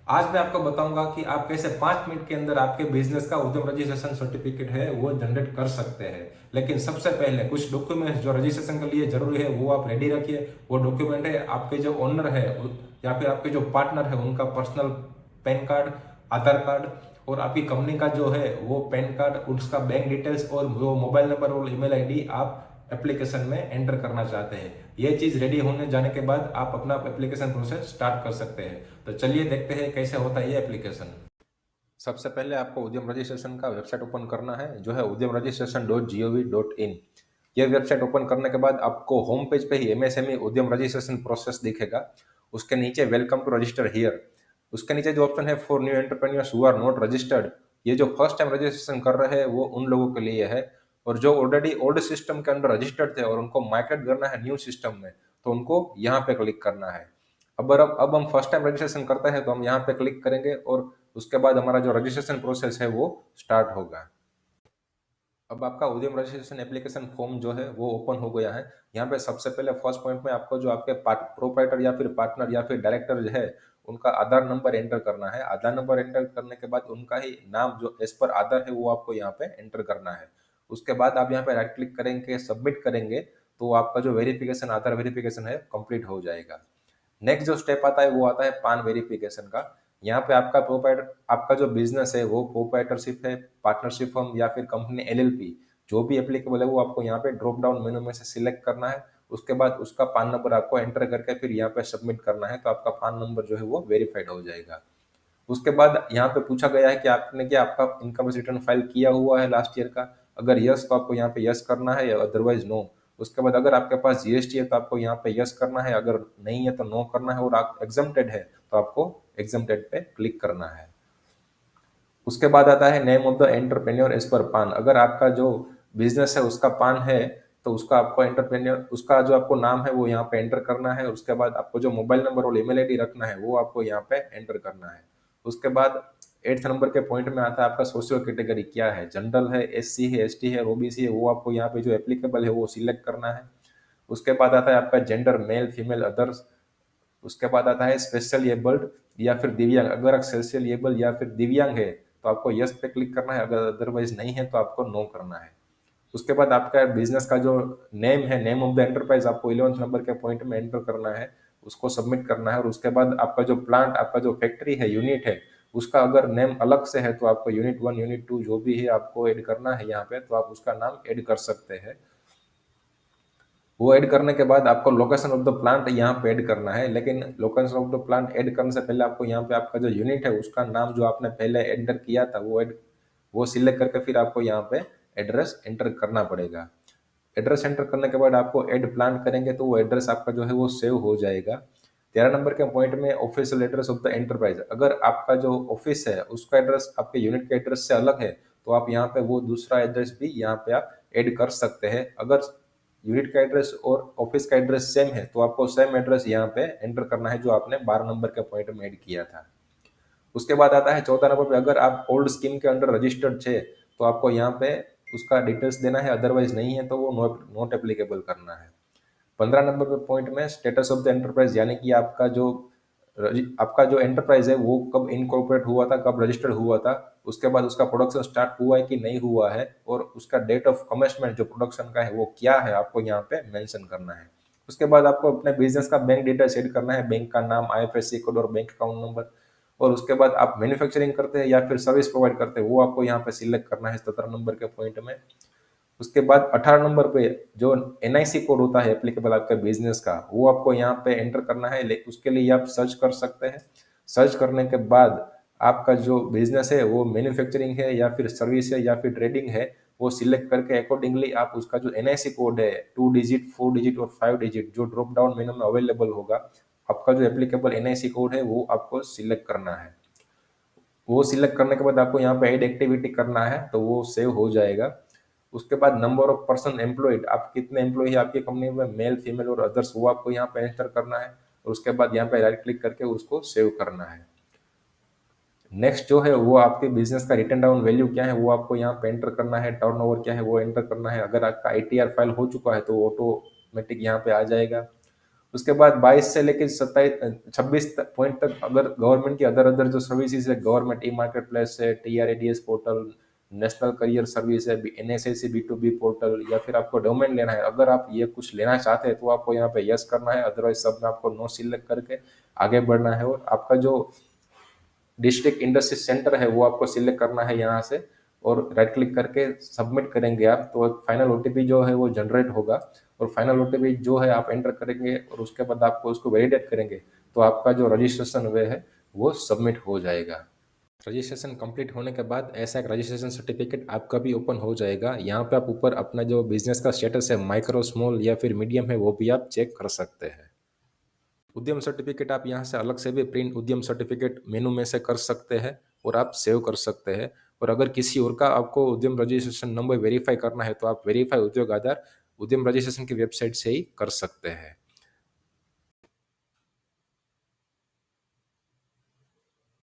आज मैं आपको बताऊंगा कि आप कैसे 5 मिनट के अंदर आपके बिजनेस का उद्यम रजिस्ट्रेशन सर्टिफिकेट है वो जनरेट कर सकते हैं। लेकिन सबसे पहले कुछ डॉक्यूमेंट्स जो रजिस्ट्रेशन के लिए जरूरी है वो आप रेडी रखिए। वो डॉक्यूमेंट है आपके जो ओनर है या फिर आपके जो पार्टनर है उनका पर्सनल पैन कार्ड, आधार कार्ड, और आपकी कंपनी का जो है वो पैन कार्ड, उसका बैंक डिटेल्स और वो मोबाइल नंबर और ईमेल आईडी आप एप्लीकेशन में एंटर करना चाहते हैं। ये चीज रेडी होने जाने के बाद आप अपना एप्लीकेशन प्रोसेस स्टार्ट कर सकते हैं। तो चलिए देखते हैं कैसे होता है ये एप्लीकेशन। सबसे पहले आपको उद्यम रजिस्ट्रेशन का वेबसाइट ओपन करना है, जो है उद्यम रजिस्ट्रेशन .gov.in। ये वेबसाइट ओपन करने के बाद आपको होम पेज पे ही एमएसएमई उद्यम रजिस्ट्रेशन प्रोसेस दिखेगा। उसके नीचे वेलकम टू रजिस्टर हियर, उसके नीचे जो ऑप्शन है for new entrepreneurs who are not registered, ये जो फर्स्ट टाइम रजिस्ट्रेशन कर रहे हैं वो उन लोगों के लिए है। और जो ऑलरेडी ओल्ड सिस्टम के अंदर रजिस्टर्ड थे और उनको माइग्रेट करना है न्यू सिस्टम में, तो उनको यहाँ पे क्लिक करना है। अब हम फर्स्ट टाइम रजिस्ट्रेशन करते हैं तो हम यहाँ पे क्लिक करेंगे और उसके बाद हमारा जो रजिस्ट्रेशन प्रोसेस है वो स्टार्ट होगा। अब आपका उद्यम रजिस्ट्रेशन एप्लीकेशन फॉर्म जो है वो ओपन हो गया है। यहाँ पे सबसे पहले फर्स्ट पॉइंट में आपको जो आपके प्रोप्राइटर या फिर पार्टनर या फिर डायरेक्टर जो है उनका आधार नंबर एंटर करना है। आधार नंबर एंटर करने के बाद उनका ही नाम जो एज पर आधार है वो आपको यहाँ पे एंटर करना है। उसके बाद आप यहाँ पे राइट क्लिक करेंगे, सबमिट करेंगे, तो आपका जो वेरिफिकेशन, आधार वेरिफिकेशन है कंप्लीट हो जाएगा। नेक्स्ट जो स्टेप आता है वो आता है पान वेरिफिकेशन का। यहाँ पे आपका प्रोपाइटर, आपका जो बिजनेस है वो प्रोपाइटरशिप है, पार्टनरशिप फर्म या फिर कंपनी एलएलपी, जो भी एप्लीकेबल है वो आपको यहाँ पे ड्रॉप डाउन मेनू में से सिलेक्ट करना है। उसके बाद उसका पान नंबर आपको एंटर करके फिर यहाँ पे सबमिट करना है, तो आपका पान नंबर जो है वो वेरीफाइड हो जाएगा। उसके बाद यहाँ पे पूछा गया है कि आपने क्या आपका इनकम रिटर्न फाइल किया हुआ है लास्ट ईयर का। अगर यस तो आपको यहाँ पे यस करना है, या अदरवाइज नो। उसके बाद अगर आपके पास जीएसटी है तो आपको यहाँ पे यस करना है, अगर नहीं है तो नो करना है, और आप एग्जम्प्टेड है तो आपको एग्जम्प्टेड पे क्लिक करना है। उसके बाद आता है name of the entrepreneur as per PAN. अगर आपका जो बिजनेस है उसका पान है तो उसका आपको एंटरप्रेन्योर, उसका जो आपको नाम है वो यहाँ पे एंटर करना है। उसके बाद आपको जो मोबाइल नंबर और ईमेल आईडी रखना है वो आपको यहाँ पे एंटर करना है। उसके बाद 8th नंबर के पॉइंट में आता है आपका सोशल कैटेगरी क्या है, जनरल है, एससी है, एसटी है, ओबीसी है, वो आपको यहाँ पे जो एप्लीकेबल है वो सिलेक्ट करना है। उसके बाद आता है आपका जेंडर, मेल, फीमेल, अदर्स। उसके बाद आता है स्पेशल एबल्ड या फिर दिव्यांग। अगर आप स्पेशल एबल या फिर दिव्यांग है तो आपको यस पे क्लिक करना है, अगर अदरवाइज नहीं है तो आपको नो करना है। उसके बाद आपका बिजनेस का जो नेम है, नेम ऑफ द एंटरप्राइज, आपको 11th नंबर के पॉइंट में एंटर करना है, उसको सबमिट करना है। और उसके बाद आपका जो प्लांट, आपका जो फैक्ट्री है, यूनिट है, उसका अगर नेम अलग से है तो आपको यूनिट 1, यूनिट 2 जो भी है आपको ऐड करना है यहाँ पे, तो आप उसका नाम ऐड कर सकते हैं। वो ऐड करने के बाद आपको लोकेशन ऑफ द प्लांट यहाँ पे ऐड करना है। लेकिन location of the plant add करने से पहले आपको यहाँ पे आपका जो यूनिट है उसका नाम जो आपने पहले एंटर किया था वो सिलेक्ट करके फिर आपको यहाँ पे एड्रेस एंटर करना पड़ेगा। एड्रेस एंटर करने के बाद आपको ऐड प्लांट करेंगे तो वो एड्रेस आपका जो है वो सेव हो जाएगा। 13 नंबर के पॉइंट में official address of the enterprise. अगर आपका जो ऑफिस है उसका एड्रेस आपके यूनिट के एड्रेस से अलग है तो आप यहाँ पे वो दूसरा एड्रेस भी यहाँ पे आप ऐड कर सकते हैं। अगर यूनिट का एड्रेस और ऑफिस का एड्रेस सेम है तो आपको सेम एड्रेस यहाँ पे एंटर करना है जो आपने 12 नंबर के पॉइंट में ऐड किया था। उसके बाद आता है 14 नंबर पे, अगर आप ओल्ड स्कीम के अंडर रजिस्टर्ड थे तो आपको यहाँ पे उसका डिटेल्स देना है, अदरवाइज नहीं है तो वो नॉट एप्लीकेबल करना है। 15 नंबर पे पॉइंट में स्टेटस ऑफ द एंटरप्राइज, यानी कि आपका जो एंटरप्राइज है वो कब इनकॉर्पोरेट हुआ था, कब रजिस्टर्ड हुआ था, उसके बाद उसका प्रोडक्शन स्टार्ट हुआ है कि नहीं हुआ है, और उसका डेट ऑफ कमेंसमेंट जो प्रोडक्शन का है वो क्या है, आपको यहाँ पे मेंशन करना है। उसके बाद आपको अपने बिजनेस का बैंक डिटेल्स एड करना है, बैंक का नाम, आईएफएससी कोड और बैंक अकाउंट नंबर। और उसके बाद आप मैन्युफैक्चरिंग करते हैं या फिर सर्विस प्रोवाइड करते हैं वो आपको यहाँ पे सिलेक्ट करना है 17 नंबर के पॉइंट में। उसके बाद 18 नंबर पे जो एनआईसी कोड होता है एप्लीकेबल आपके बिजनेस का, वो आपको यहाँ पे एंटर करना है। उसके लिए आप सर्च कर सकते हैं। सर्च करने के बाद आपका जो बिजनेस है वो मैन्युफैक्चरिंग है या फिर सर्विस है या फिर ट्रेडिंग है, वो सिलेक्ट करके अकॉर्डिंगली आप उसका जो एनआईसी कोड है 2 डिजिट, 4 डिजिट और 5 डिजिट जो ड्रॉप डाउन मेनू में अवेलेबल होगा, आपका जो एप्लीकेबल एनआईसी कोड है वो आपको सिलेक्ट करना है। वो सिलेक्ट करने के बाद आपको यहाँ पे ऐड एक्टिविटी करना है तो वो सेव हो जाएगा। उसके बाद नंबर ऑफ पर्सन एम्प्लॉयड, आप कितने एम्प्लॉय है आपकी कंपनी में, मेल, फीमेल और अदर्स, वो आपको यहाँ पे एंटर करना है। और उसके बाद यहाँ पे राइट क्लिक करके उसको सेव करना है। नेक्स्ट जो है वो आपके बिजनेस का रिटर्न डाउन वैल्यू क्या है वो आपको यहाँ पे एंटर करना है। टर्नओवर क्या है वो एंटर करना है। अगर आपका आईटीआर फाइल हो चुका है तो ऑटोमेटिक यहाँ पे आ जाएगा। उसके बाद 22 से लेकर 27 26 पॉइंट तक अगर गवर्नमेंट की अदर अदर जो सर्विसेज है, गवर्नमेंट ई मार्केट प्लेस है, TRADS portal, national career service है, NSSC B2B पोर्टल, या फिर आपको डोमेन लेना है, अगर आप ये कुछ लेना चाहते हैं तो आपको यहाँ पे यस करना है, अदरवाइज सब में आपको नो सिलेक्ट करके आगे बढ़ना है। और आपका जो डिस्ट्रिक्ट इंडस्ट्री सेंटर है वो आपको सिलेक्ट करना है यहाँ से, और राइट क्लिक करके सबमिट करेंगे आप, तो फाइनल OTP जो है वो जनरेट होगा, और फाइनल OTP जो है आप एंटर करेंगे और उसके बाद आपको उसको वैलिडेट करेंगे, तो आपका जो रजिस्ट्रेशन वे है वो सबमिट हो जाएगा। रजिस्ट्रेशन कंप्लीट होने के बाद ऐसा एक रजिस्ट्रेशन सर्टिफिकेट आपका भी ओपन हो जाएगा। यहाँ पे आप ऊपर अपना जो बिजनेस का स्टेटस है, माइक्रो, स्मॉल या फिर मीडियम है, वो भी आप चेक कर सकते हैं। उद्यम सर्टिफिकेट आप यहाँ से अलग से भी प्रिंट उद्यम सर्टिफिकेट मेनू में से कर सकते हैं और आप सेव कर सकते हैं। और अगर किसी और का आपको उद्यम रजिस्ट्रेशन नंबर वेरीफाई करना है तो आप वेरीफाई उद्योग आधार उद्यम रजिस्ट्रेशन की वेबसाइट से ही कर सकते हैं।